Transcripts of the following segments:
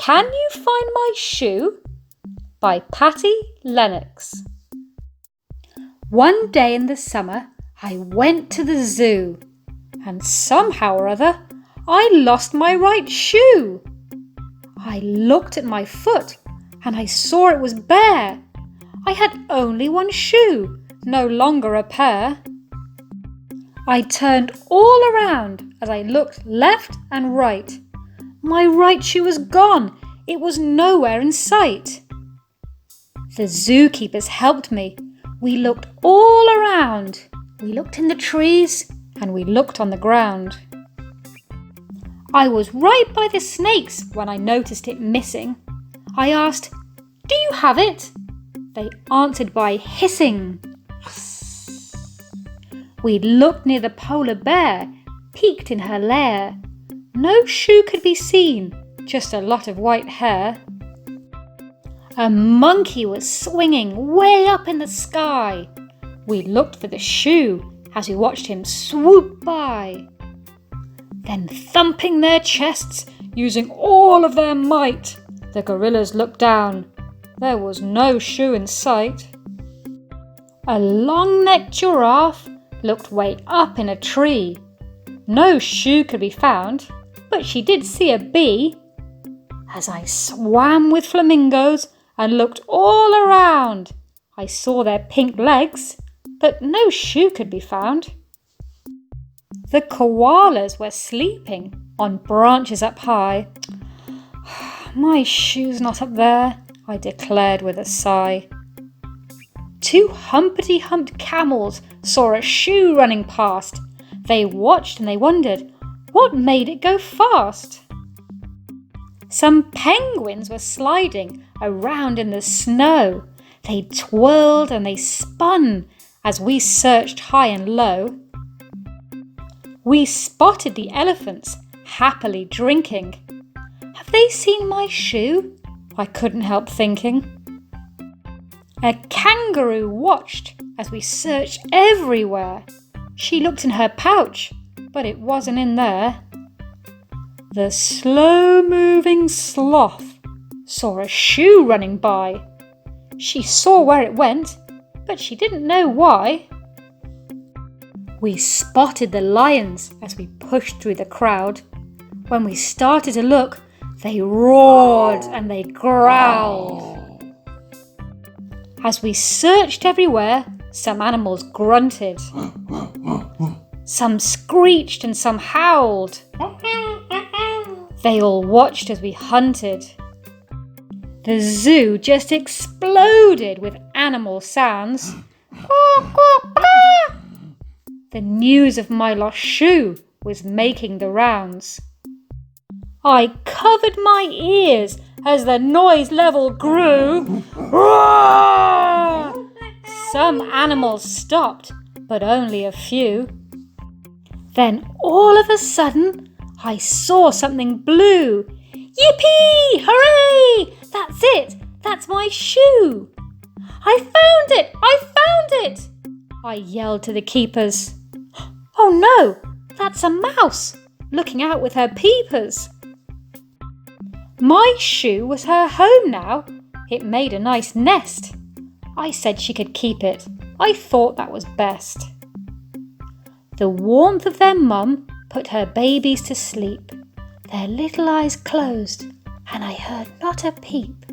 Can You Find My Shoe? By Patty Lennox. One day in the summer, I went to the zoo, and somehow or other, I lost my right shoe. I looked at my foot, and I saw it was bare. I had only one shoe, no longer a pair. I turned all around as I looked left and right. My right shoe was gone. It was nowhere in sight. The zookeepers helped me. We looked all around. We looked in the trees and we looked on the ground. I was right by the snakes when I noticed it missing. I asked, "Do you have it?" They answered by hissing. We looked near the polar bear, peeked in her lair. No shoe could be seen, just a lot of white hair. A monkey was swinging way up in the sky. We looked for the shoe as we watched him swoop by. Then thumping their chests, using all of their might, the gorillas looked down. There was no shoe in sight. A long-necked giraffe looked way up in a tree. No shoe could be found, but she did see a bee. As I swam with flamingos and looked all around, I saw their pink legs, but no shoe could be found. The koalas were sleeping on branches up high. "My shoe's not up there," I declared with a sigh. Two humpty-humped camels saw a shoe running past. They watched and they wondered, what made it go fast? Some penguins were sliding around in the snow. They twirled and they spun as we searched high and low. We spotted the elephants happily drinking. Have they seen my shoe? I couldn't help thinking. A kangaroo watched as we searched everywhere. She looked in her pouch, but it wasn't in there. The slow-moving sloth saw a shoe running by. She saw where it went, but she didn't know why. We spotted the lions as we pushed through the crowd. When we started to look, they roared and they growled. As we searched everywhere, some animals grunted. Some screeched and some howled. They all watched as we hunted. The zoo just exploded with animal sounds. The news of my lost shoe was making the rounds. I covered my ears as the noise level grew. Some animals stopped, but only a few. Then all of a sudden, I saw something blue. Yippee! Hooray! That's it! That's my shoe! I found it! I found it! I yelled to the keepers. Oh no! That's a mouse, looking out with her peepers. My shoe was her home now. It made a nice nest. I said she could keep it. I thought that was best. The warmth of their mum put her babies to sleep. Their little eyes closed, and I heard not a peep.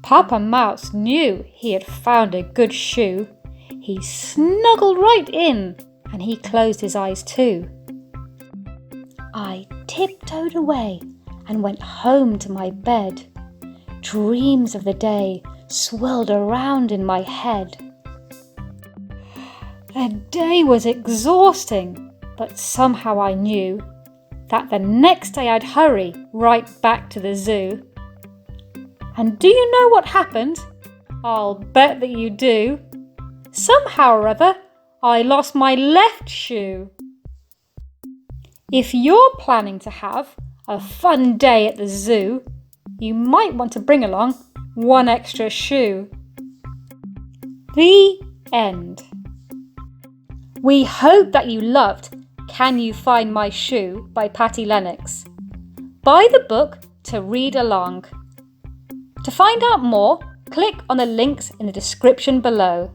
Papa Mouse knew he had found a good shoe. He snuggled right in, and he closed his eyes too. I tiptoed away and went home to my bed. Dreams of the day swirled around in my head. The day was exhausting, but somehow I knew that the next day I'd hurry right back to the zoo. And do you know what happened? I'll bet that you do. Somehow or other, I lost my left shoe. If you're planning to have a fun day at the zoo, you might want to bring along one extra shoe. The end. We hope that you loved Can You Find My Shoe by Patty Lennox. Buy the book to read along. To find out more, click on the links in the description below.